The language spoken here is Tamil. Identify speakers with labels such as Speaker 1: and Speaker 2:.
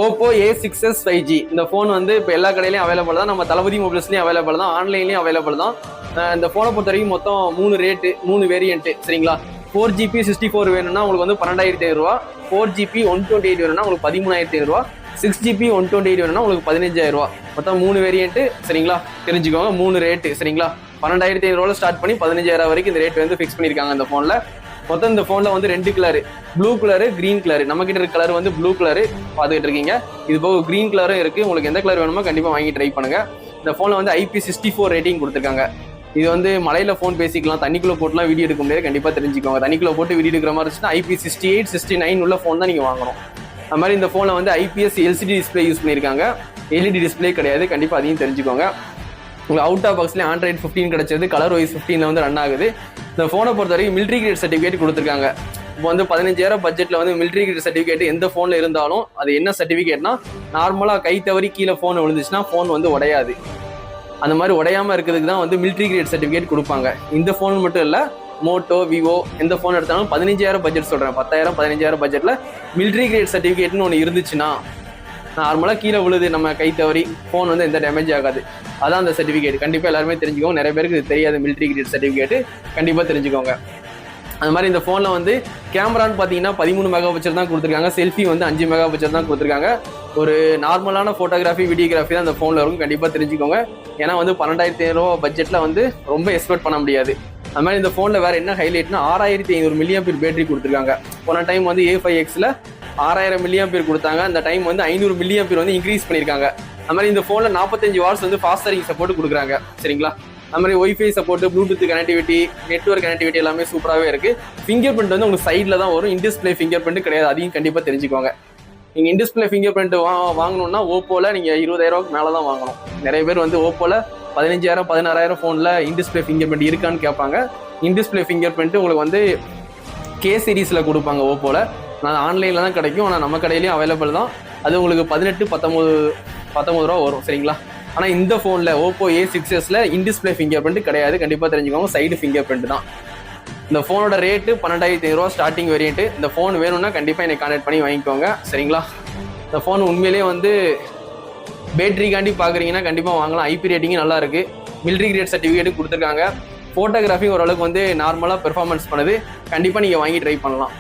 Speaker 1: ஓப்போ A6s 5G இந்த ஃபோன் வந்து இப்போ எல்லா கடையிலையும் அவைலபிள் தான், நம்ம தளபதி மொபைல்ஸ்லையும் அவைலபிள் தான், ஆன்லைன்லையும் அவைலபிள் தான். இந்த ஃபோனை பொறுத்த வரைக்கும் மொத்தம் 3 வேரியன்ட் சரிங்களா. 4GB 64 வேணும்னா உங்களுக்கு வந்து 12,500 4GB 128 வேணும்னா உங்களுக்கு 13,500 6GB 128 வேணும்னா உங்களுக்கு 15,000 மொத்தம் 3 வேரியன்ட் சரிங்களா. தெரிஞ்சுக்கோங்க 3 ரேட்டு சரிங்களா. 12,500 ஸ்டார்ட் பண்ணி 15,000 வரைக்கும் இந்த ரேட் வந்து ஃபிக்ஸ் பண்ணியிருக்காங்க இந்த ஃபோனில். மொத்தம் இந்த ஃபோனில் வந்து 2 colour, blue colour green colour. நம்ம கிட்ட இருக்க கலர் வந்து ப்ளூ கலரு பார்த்துக்கிட்டு இருக்கீங்க. இது போக கிரீன் கலரும் இருக்குது. உங்களுக்கு எந்த கலர் வேணுமோ கண்டிப்பாக வாங்கி ட்ரை பண்ணுங்கள். இந்த ஃபோனில் வந்து IP64 ரேட்டிங் கொடுத்துருக்காங்க. இது வந்து மலையில் ஃபோன் பேசிக்கலாம், தண்ணிக்குள்ளே போட்டுலாம் வீடியோ எடுக்க முடியாது, கண்டிப்பாக தெரிஞ்சுக்கோங்க. தண்ணிக்குள்ளே போட்டு வீடியோ எடுக்கிற மாதிரி இருந்துச்சுன்னா IP68, 69 உள்ள ஃபோன் தான் நீங்கள் வாங்கணும். அது மாதிரி இந்த ஃபோனில் வந்து IPS LCD டிஸ்பிளே யூஸ் பண்ணியிருக்காங்க, LED டிஸ்பிளே கிடையாது, கண்டிப்பாக அதையும் தெரிஞ்சுக்கோங்க. உங்களுக்கு அவுட் ஆஃப் பாக்ஸ்லேயே Android 15 கிடைச்சது, கலர் வைஸ் 15 வந்து ரன் ஆகுது. இந்த ஃபோனை பொறுத்த வரைக்கும் மிலிட்ரி கிரேட் சர்டிஃபிகேட் கொடுத்துருக்காங்க. இப்போ வந்து 15,000 பட்ஜெட்டில் வந்து மிலிட்ரி கிரேட் சர்டிஃபிகேட் எந்த ஃபோனில் இருந்தாலும் அது என்ன சர்டிஃபிகேட்னா, நார்மலாக கை தவறி கீழே ஃபோன் விழுந்துச்சுன்னா ஃபோன் வந்து உடையாது. அந்த மாதிரி உடையாமல் இருக்கிறதுக்கு தான் வந்து மிலிட்ரி கிரேட் சர்டிஃபிகேட் கொடுப்பாங்க. இந்த ஃபோன் மட்டும் இல்லை, மோட்டோ, விவோ எந்த ஃபோன் எடுத்தாலும் 15,000 பட்ஜெட் சொல்கிறேன், 10,000 15,000 பட்ஜெட்டில் மிலிட்ரி கிரேட் சர்டிஃபிகேட்னு ஒன்று இருந்துச்சுன்னா நார்மலாக கீழே விழுது நம்ம கை தவறி ஃபோன் வந்து எந்த டேமேஜ் ஆகாது. அதான் அந்த சர்டிஃபிகேட். கண்டிப்பாக எல்லாருமே தெரிஞ்சுக்கோங்க. நிறைய பேருக்கு இது தெரியாது, மிலிட்ரி கிரேட் சர்டிஃபிகேட் கண்டிப்பாக தெரிஞ்சுக்கோங்க. அது மாதிரி இந்த ஃபோனில் வந்து கேமரான்னு பார்த்தீங்கன்னா 13 மெகா பிக்சல் தான் கொடுத்துருக்காங்க. செல்ஃபி வந்து 5 மெகா பிக்சல் தான் கொடுத்துருக்காங்க. ஒரு நார்மலான ஃபோட்டோகிராஃபி வீடியோகிராஃபி தான் அந்த ஃபோனில் இருக்கும், கண்டிப்பாக தெரிஞ்சுக்கோங்க. ஏன்னா வந்து 12,500 பட்ஜெட்டில் வந்து ரொம்ப எக்ஸ்பெக்ட் பண்ண முடியாது. அது மாதிரி இந்த ஃபோனில் வேறு என்ன ஹைலைட்னா 6,500 mAh பேட்டரி கொடுத்துருக்காங்க. போன டைம் வந்து A5Xல 6,000 mAh கொடுத்தாங்க. அந்த டைம் வந்து 500 mAh வந்து இன்க்ரீஸ் பண்ணியிருக்காங்க. அது மாதிரி இந்த ஃபோனில் 45 வாட்ஸ் வந்து ஃபாஸ்ட் சார்ஜிங் சப்போர்ட் கொடுக்குறாங்க சரிங்களா. அது மாதிரி wifi support, Bluetooth connectivity, network connectivity எல்லாமே சூப்பராகவே இருக்குது. ஃபிங்கர் பிரிண்ட் வந்து உங்களுக்கு சைடில் தான் வரும், இன்டிஸ்பிளே ஃபிங்கர் பிரிண்ட் கிடையாது, அதையும் கண்டிப்பாக தெரிஞ்சுக்கோங்க. நீங்கள் இன்டிஸ்பிளே ஃபிங்கர் பிரிண்ட் வாங்கணும்னா ஓப்போவில் நீங்கள் 20,000 மேலே தான் வாங்கணும். நிறைய பேர் வந்து ஓப்போவில் 15,000 16,000 ஃபோனில் இன்டிஸ்பிளே ஃபிங்கர் பிரிண்ட் இருக்கான்னு கேட்பாங்க. இன்டிஸ்பிளே ஃபிங்கர் பிரிண்ட் உங்களுக்கு வந்து K சீரீஸில் கொடுப்பாங்க ஓப்போவில். நான் ஆன்லைனில் தான் கிடைக்கும், ஆனால் நம்ம கடையிலையும் அவைலபிள் தான். அது உங்களுக்கு 18-19 ரூபா வரும் சரிங்களா. ஆனால் இந்த ஃபோனில் ஓப்போ A6sல இன்டிஸ்பிளே ஃபிங்கர் பிரிண்ட் கிடையாது, கண்டிப்பாக தெரிஞ்சுக்கோங்க. சைடு ஃபிங்கர் பிரிண்ட் தான். இந்த ஃபோனோட ரேட்டு 12,500 ஸ்டார்டிங் வேரியன்ட். இந்த ஃபோன் வேணும்னா கண்டிப்பாக என்னை கான்டாக்ட் பண்ணி வாங்கிக்கோங்க சரிங்களா. இந்த ஃபோன் உண்மையிலேயே வந்து பேட்டரிக்காண்டி பார்க்குறீங்கன்னா கண்டிப்பாக வாங்கலாம். IP ரேட்டிங்கும் நல்லா இருக்குது, மிலிட்ரி கிரேட் சர்டிஃபிகேட்டும் கொடுத்துருக்காங்க. ஃபோட்டோகிராஃபி ஓரளவுக்கு வந்து நார்மலாக பெர்ஃபார்மன்ஸ் பண்ணுது, கண்டிப்பாக நீங்கள் வாங்கி ட்ரை பண்ணலாம்.